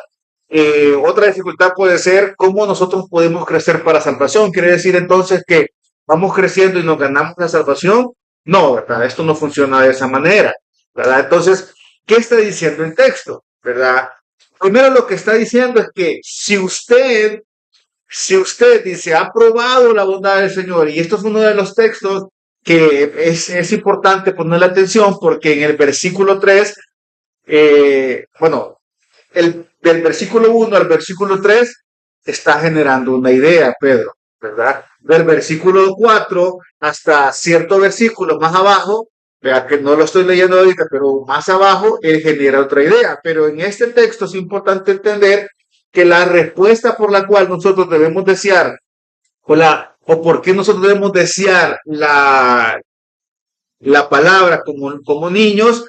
Otra dificultad puede ser cómo nosotros podemos crecer para salvación. Quiere decir entonces que vamos creciendo y nos ganamos la salvación. No, ¿verdad? Esto no funciona de esa manera, ¿verdad? Entonces, ¿qué está diciendo el texto? ¿Verdad? Primero lo que está diciendo es que si usted dice, ha probado la bondad del Señor, y esto es uno de los textos que es importante ponerle atención porque en el versículo 3, bueno, del versículo 1 al versículo 3 está generando una idea, Pedro, ¿verdad? Del versículo 4 hasta cierto versículo más abajo, vea que no lo estoy leyendo ahorita, pero más abajo él genera otra idea. Pero en este texto es importante entender que la respuesta por la cual nosotros debemos desear, o por qué nosotros debemos desear la palabra como niños,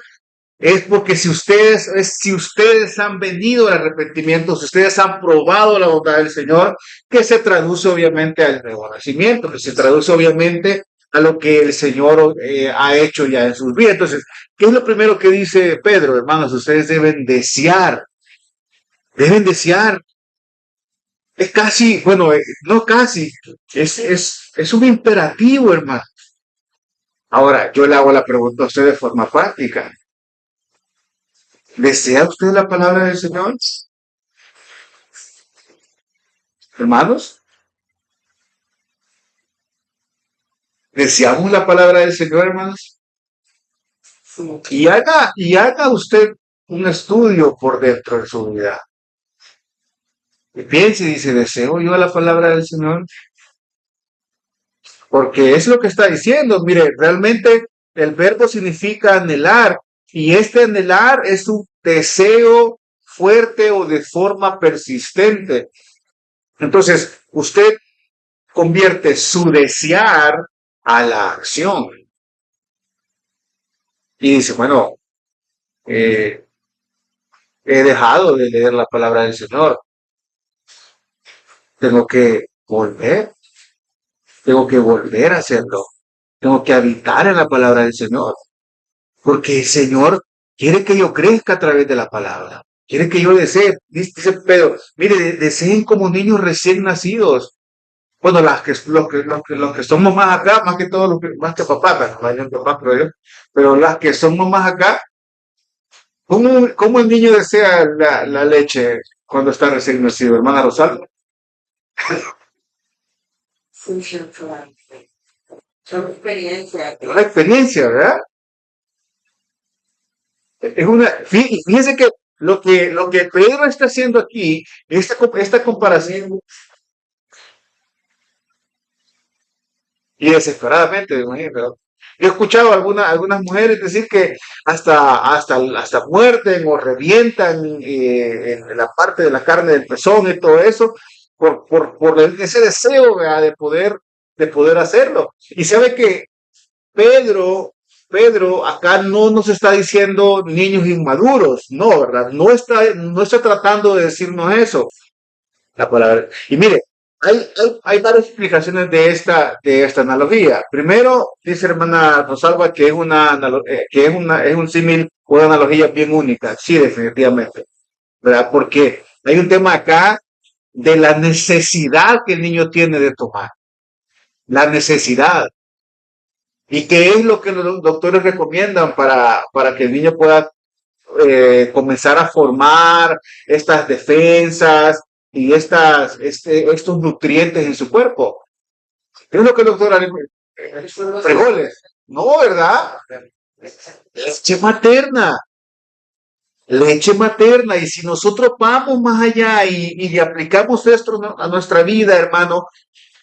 es porque si ustedes han venido al arrepentimiento, si ustedes han probado la bondad del Señor, que se traduce obviamente al nuevo nacimiento, que se traduce obviamente a lo que el Señor ha hecho ya en sus vidas. Entonces, ¿qué es lo primero que dice Pedro, hermanos? Ustedes deben desear. Es casi, bueno, no casi, es un imperativo, hermano. Ahora, yo le hago la pregunta a usted de forma práctica. ¿Desea usted la palabra del Señor, hermanos? ¿Deseamos la palabra del Señor, hermanos? Y haga usted un estudio por dentro de su vida. Y piense y dice, ¿deseo yo la palabra del Señor? Porque es lo que está diciendo. Mire, realmente el verbo significa anhelar. Y este anhelar es un deseo fuerte o de forma persistente. Entonces, usted convierte su desear a la acción. Y dice, bueno, eh, he dejado de leer la palabra del Señor. Tengo que volver, tengo que volver a hacerlo. Tengo que habitar en la palabra del Señor. Porque el Señor quiere que yo crezca a través de la palabra. Quiere que yo desee. Dice Pedro, mire, deseen como niños recién nacidos. Bueno, los que somos más acá, más que todos más que papá, no hay un papá, pero las que somos más acá, ¿cómo el niño desea la leche cuando está recién nacido, hermana Rosalba? Son experiencias. Es una experiencia, ¿verdad? Fíjense que lo que Pedro está haciendo aquí, esta comparación, y desesperadamente, me imagino, ¿verdad? Yo he escuchado a algunas mujeres decir que hasta muerden o revientan en la parte de la carne del pezón y todo eso, por ese deseo, ¿verdad? de poder hacerlo. Y sabe que Pedro, Pedro acá no nos está diciendo niños inmaduros, no, ¿verdad? No está tratando de decirnos eso, la palabra. Y mire, hay varias explicaciones de esta analogía. Primero, dice hermana Rosalba que es un símil, una analogía bien única. Sí, definitivamente, ¿verdad? Porque hay un tema acá de la necesidad que el niño tiene de tomar. La necesidad. ¿Y qué es lo que los doctores recomiendan para que el niño pueda comenzar a formar estas defensas y estos nutrientes en su cuerpo? ¿Qué es lo que el doctor frijoles? No, ¿verdad? Leche materna. Leche materna. Y si nosotros vamos más allá y le aplicamos esto a nuestra vida, hermano,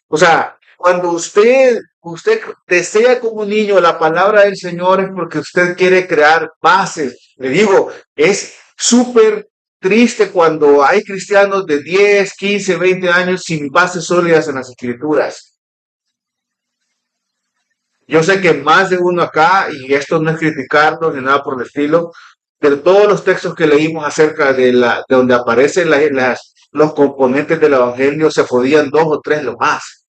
o sea, cuando usted desea como niño la palabra del Señor es porque usted quiere crear bases. Le digo, es súper triste cuando hay cristianos de 10, 15, 20 años sin bases sólidas en las escrituras. Yo sé que más de uno acá, y esto no es criticarnos ni nada por el estilo, de todos los textos que leímos acerca de donde aparecen los componentes del evangelio, se podían dos o tres lo más.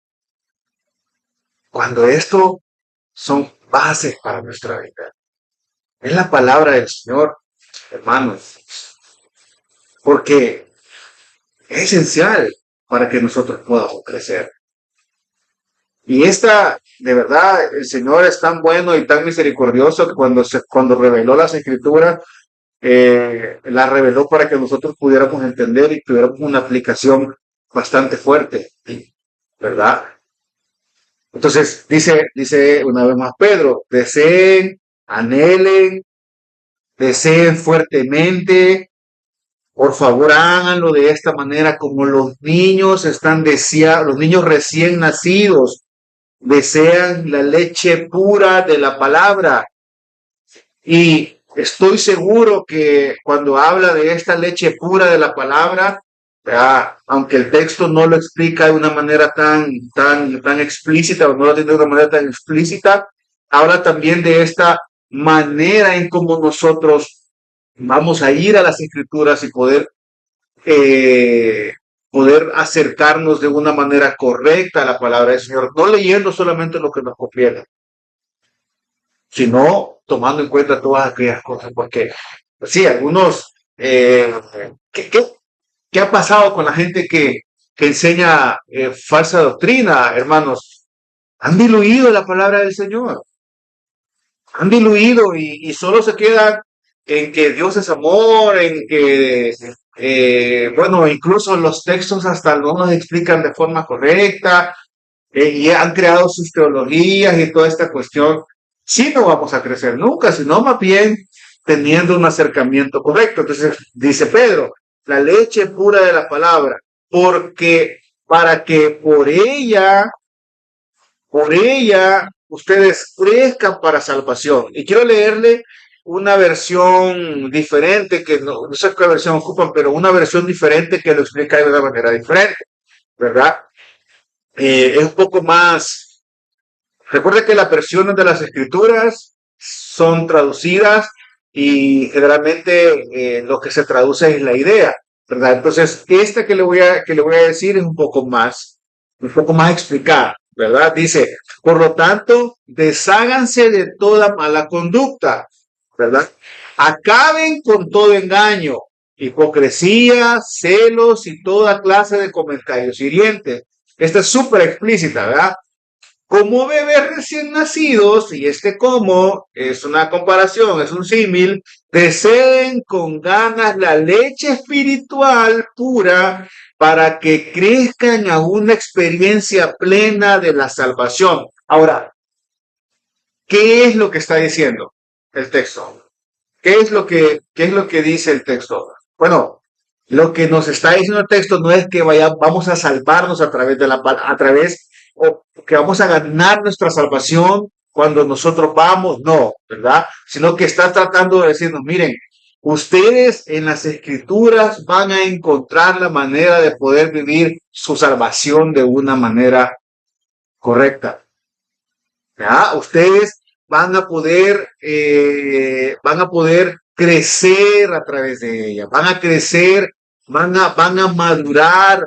cuando esto son bases para nuestra vida. Es la palabra del Señor, hermanos, porque es esencial para que nosotros podamos crecer. Y de verdad, el Señor es tan bueno y tan misericordioso que cuando reveló las Escrituras, las reveló para que nosotros pudiéramos entender y tuviéramos una aplicación bastante fuerte, ¿verdad? Entonces, dice una vez más Pedro, deseen, anhelen, deseen fuertemente, por favor háganlo de esta manera como los niños los niños recién nacidos desean la leche pura de la palabra. Y estoy seguro que cuando habla de esta leche pura de la palabra, aunque el texto no lo explica de una manera tan explícita, o no lo tiene de una manera tan explícita, habla también de esta manera en cómo nosotros vamos a ir a las Escrituras y poder acercarnos de una manera correcta a la palabra del Señor, no leyendo solamente lo que nos conviene, sino tomando en cuenta todas aquellas cosas, porque sí, algunos, ¿qué, qué, qué ha pasado con la gente que enseña falsa doctrina, hermanos? Han diluido la palabra del Señor, han diluido y solo se quedan en que Dios es amor, en que, bueno, incluso los textos hasta no nos explican de forma correcta, y han creado sus teologías y toda esta cuestión. Sí, no vamos a crecer nunca, sino más bien teniendo un acercamiento correcto. Entonces, dice Pedro, la leche pura de la palabra, porque para que por ella ustedes crezcan para salvación. Y quiero leerle una versión diferente, que no sé qué versión ocupan, pero una versión diferente que lo explica de una manera diferente, ¿verdad? Es un poco más. Recuerde que las versiones de las escrituras son traducidas y generalmente lo que se traduce es la idea, ¿verdad? Entonces, esta que le voy a decir es un poco más explicada, ¿verdad? Dice, por lo tanto, desháganse de toda mala conducta, ¿verdad? Acaben con todo engaño, hipocresía, celos y toda clase de comentarios hirientes. Esta es súper explícita, ¿verdad? Como bebés recién nacidos, y como es una comparación, es un símil, deseen con ganas la leche espiritual pura para que crezcan a una experiencia plena de la salvación. Ahora, ¿qué es lo que está diciendo el texto? ¿Qué es lo que dice el texto? Bueno, lo que nos está diciendo el texto no es que vamos a salvarnos o que vamos a ganar nuestra salvación cuando nosotros vamos, no, ¿verdad? Sino que está tratando de decirnos, miren, ustedes en las escrituras van a encontrar la manera de poder vivir su salvación de una manera correcta. ¿Ya? Ustedes van a poder crecer a través de ella, van a crecer, van a madurar,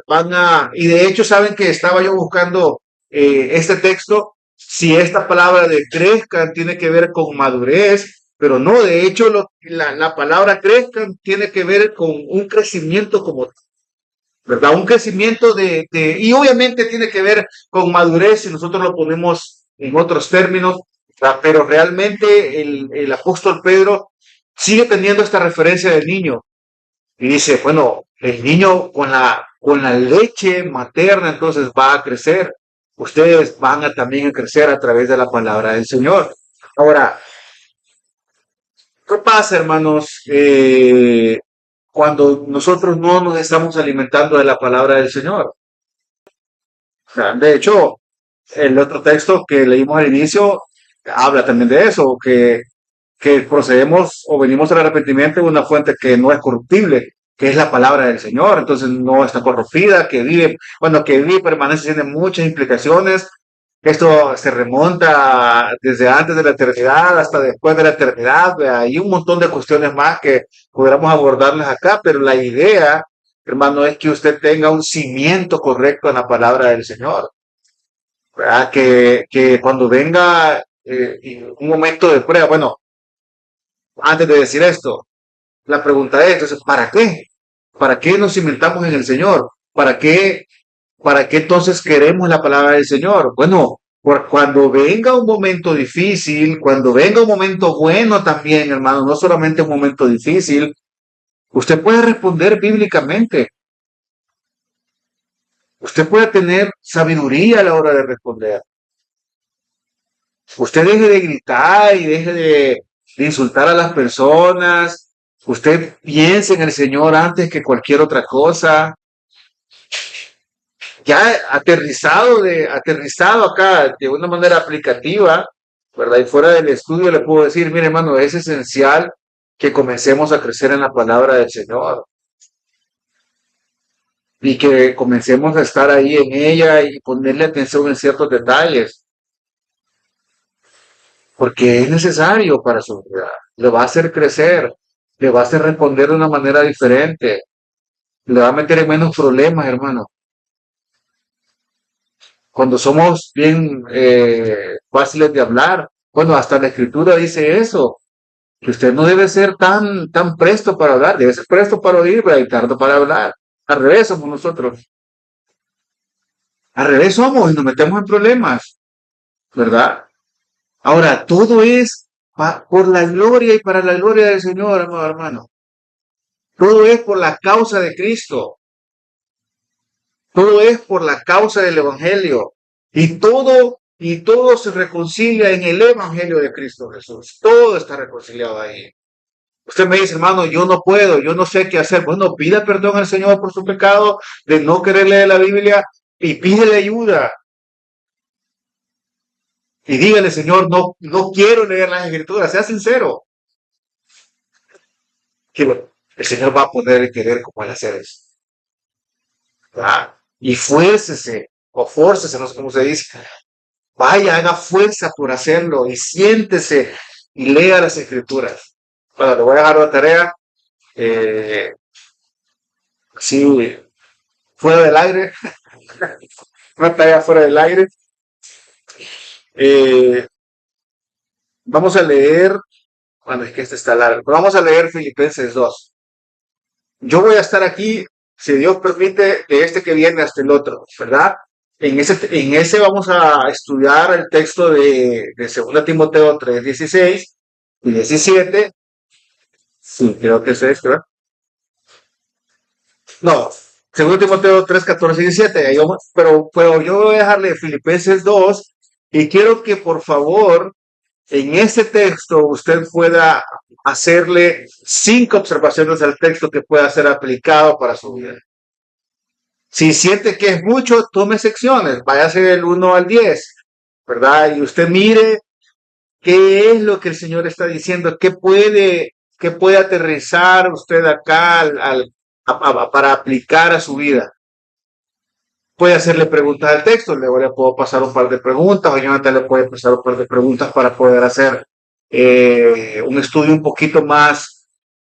y de hecho saben que estaba yo buscando este texto, si esta palabra de crezcan tiene que ver con madurez, pero no, de hecho la palabra crezcan tiene que ver con un crecimiento como, ¿verdad? Un crecimiento y obviamente tiene que ver con madurez si nosotros lo ponemos en otros términos, ¿verdad? Pero realmente el apóstol Pedro sigue teniendo esta referencia del niño y dice, bueno, el niño con la leche materna entonces va a crecer. Ustedes van también a crecer a través de la palabra del Señor. Ahora, ¿qué pasa, hermanos? Cuando nosotros no nos estamos alimentando de la palabra del Señor. O sea, de hecho, el otro texto que leímos al inicio habla también de eso, que procedemos o venimos al arrepentimiento de una fuente que no es corruptible, que es la palabra del Señor. Entonces no está corrompida, que vive y permanece, tiene muchas implicaciones. Esto se remonta desde antes de la eternidad hasta después de la eternidad. Hay un montón de cuestiones más que pudiéramos abordarlas acá, pero la idea, hermano, es que usted tenga un cimiento correcto en la palabra del Señor. ¿verdad? Que cuando venga un momento de prueba, bueno, antes de decir esto, la pregunta es, entonces, ¿para qué? ¿Para qué nos inventamos en el Señor? ¿Para qué entonces queremos la palabra del Señor? Bueno, por cuando venga un momento difícil, cuando venga un momento bueno también, hermano, no solamente un momento difícil, usted puede responder bíblicamente. Usted puede tener sabiduría a la hora de responder. Usted deje de gritar y deje de insultar a las personas. Usted piense en el Señor antes que cualquier otra cosa. Ya aterrizado acá de una manera aplicativa, ¿verdad? Y fuera del estudio le puedo decir, mire hermano, es esencial que comencemos a crecer en la palabra del Señor y que comencemos a estar ahí en ella y ponerle atención en ciertos detalles, porque es necesario para su vida. Le va a hacer crecer, le va a hacer responder de una manera diferente, le va a meter en menos problemas, hermano. Cuando somos bien fáciles de hablar, bueno, hasta la escritura dice eso, que usted no debe ser tan presto para hablar, debe ser presto para oír, pero y tardo para hablar. Al revés somos nosotros. Al revés somos y nos metemos en problemas, ¿verdad? Ahora, todo es por la gloria y para la gloria del Señor, amado hermano. Todo es por la causa de Cristo. Todo es por la causa del Evangelio. Y todo se reconcilia en el Evangelio de Cristo Jesús. Todo está reconciliado ahí. Usted me dice, hermano, yo no puedo, yo no sé qué hacer. Bueno, pida perdón al Señor por su pecado de no querer leer la Biblia y pídele ayuda. Y dígale, Señor, no quiero leer las Escrituras. Sea sincero. Que el Señor va a poner el querer como el hacer eso. ¿Verdad? Y fuércese, o fórcese, no sé cómo se dice. Vaya, haga fuerza por hacerlo y siéntese y lea las Escrituras. Bueno, le voy a dejar una tarea. Sí, fuera del aire. Una tarea fuera del aire. Eh, vamos a leer, bueno, es que este está largo, pero vamos a leer Filipenses 2. Yo voy a estar aquí, si Dios permite, de este que viene hasta el otro, ¿verdad? En ese vamos a estudiar el texto de 2 Timoteo 3, 16 y 17. Sí, creo que es este, ¿verdad? No, 2 Timoteo 3, 14 y 17. Pero yo voy a dejarle Filipenses 2 y quiero que por favor en ese texto usted pueda hacerle 5 observaciones al texto que pueda ser aplicado para su vida. Si siente que es mucho, tome secciones, váyase del 1 al 10, ¿verdad? Y usted mire qué es lo que el Señor está diciendo, qué puede aterrizar usted acá para aplicar a su vida. Puede hacerle preguntas al texto, luego le puedo pasar un par de preguntas, o Jonathan le puede pasar un par de preguntas para poder hacer un estudio un poquito más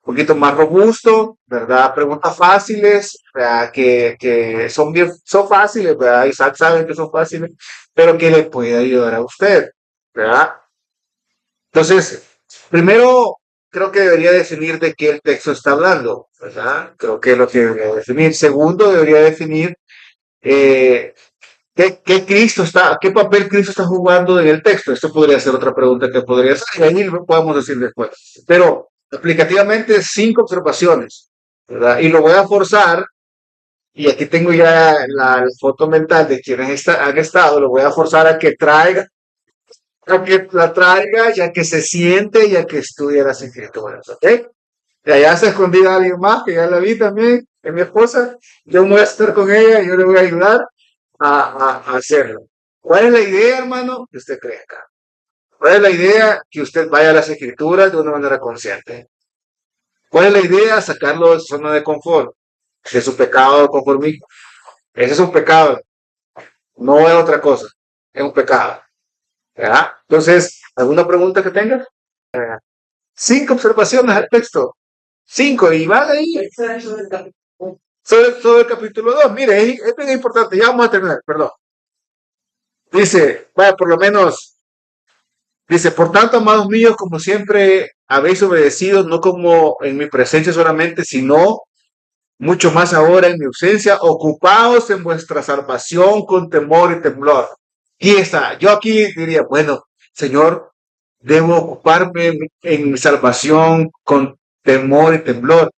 robusto, ¿verdad? Preguntas fáciles, ¿verdad? Que son fáciles, ¿verdad? Isaac sabe que son fáciles, pero que le puede ayudar a usted, ¿verdad? Entonces, primero, creo que debería definir de qué el texto está hablando, ¿verdad? Creo que es lo que debería definir. Segundo, debería definir eh, qué papel Cristo está jugando en el texto. Esto podría ser otra pregunta que podría ser, y ahí lo podemos decir después. Pero aplicativamente 5 observaciones, ¿verdad? Y lo voy a forzar, y aquí tengo ya la foto mental de quienes han estado, lo voy a forzar a que la traiga, ya que se siente, ya que estudia las escrituras, ¿ok? Y allá se escondida alguien más, que ya la vi también, es mi esposa. Yo voy a estar con ella y yo le voy a ayudar a hacerlo. ¿Cuál es la idea, hermano? Que usted crezca. ¿Cuál es la idea? Que usted vaya a las escrituras de una manera consciente. ¿Cuál es la idea? Sacarlo de su zona de confort, de su pecado conformismo. Ese es un pecado, no es otra cosa, es un pecado. ¿Verdad? Entonces, ¿alguna pregunta que tengas? 5 observaciones al texto. 5, y van ahí. Sobre el capítulo 2. Mire, es bien importante, ya vamos a terminar, perdón. Dice, vaya, por lo menos, dice, por tanto, amados míos, como siempre habéis obedecido, no como en mi presencia solamente, sino mucho más ahora en mi ausencia, ocupaos en vuestra salvación con temor y temblor. Y está, yo aquí diría, bueno, Señor, debo ocuparme en mi salvación con temor y temblor.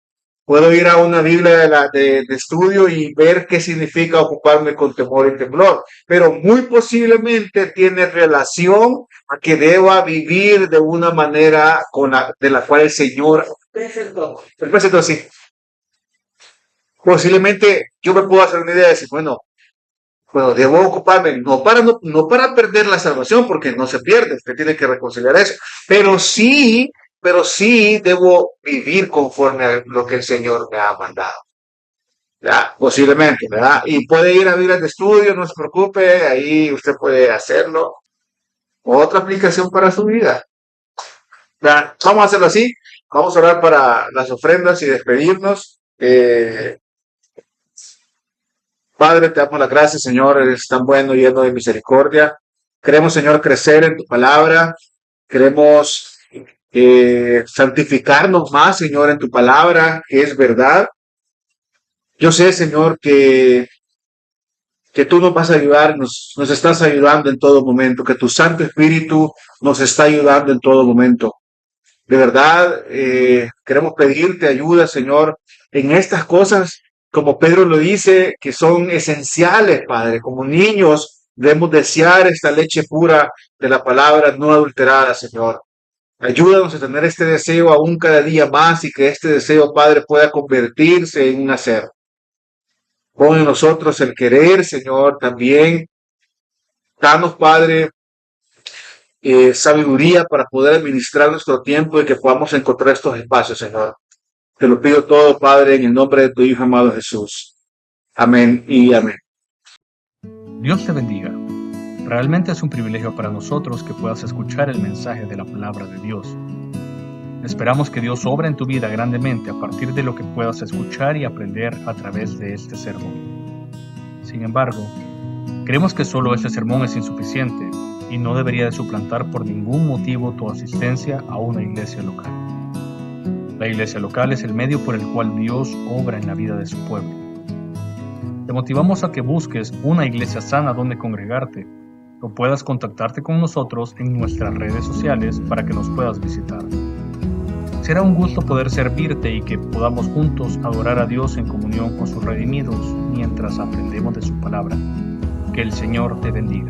Puedo ir a una Biblia de estudio y ver qué significa ocuparme con temor y temblor, pero muy posiblemente tiene relación a que deba vivir de una manera de la cual el Señor presentó así. Posiblemente yo me puedo hacer una idea de decir, bueno, debo ocuparme, no para perder la salvación, porque no se pierde, usted tiene que reconciliar eso, pero sí debo vivir conforme a lo que el Señor me ha mandado. ¿Verdad? Posiblemente, ¿verdad? Y puede ir a Biblia de estudio, no se preocupe, ahí usted puede hacerlo. Otra aplicación para su vida. ¿Verdad? Vamos a hacerlo así, vamos a orar para las ofrendas y despedirnos. Padre, te damos las gracias, Señor, eres tan bueno y lleno de misericordia. Queremos, Señor, crecer en tu palabra. Queremos santificarnos más, Señor, en tu palabra, que es verdad. Yo sé, Señor, que tú nos vas a ayudar, nos estás ayudando en todo momento, que tu Santo Espíritu nos está ayudando en todo momento. De verdad, queremos pedirte ayuda, Señor, en estas cosas, como Pedro lo dice, que son esenciales, Padre. Como niños debemos desear esta leche pura de la palabra no adulterada, Señor. Ayúdanos a tener este deseo aún cada día más y que este deseo, Padre, pueda convertirse en un hacer. Pon en nosotros el querer, Señor, también. Danos, Padre, sabiduría para poder administrar nuestro tiempo y que podamos encontrar estos espacios, Señor. Te lo pido todo, Padre, en el nombre de tu Hijo amado Jesús. Amén y amén. Dios te bendiga. Realmente es un privilegio para nosotros que puedas escuchar el mensaje de la palabra de Dios. Esperamos que Dios obra en tu vida grandemente a partir de lo que puedas escuchar y aprender a través de este sermón. Sin embargo, creemos que solo este sermón es insuficiente y no debería de suplantar por ningún motivo tu asistencia a una iglesia local. La iglesia local es el medio por el cual Dios obra en la vida de su pueblo. Te motivamos a que busques una iglesia sana donde congregarte o puedas contactarte con nosotros en nuestras redes sociales para que nos puedas visitar. Será un gusto poder servirte y que podamos juntos adorar a Dios en comunión con sus redimidos mientras aprendemos de su palabra. Que el Señor te bendiga.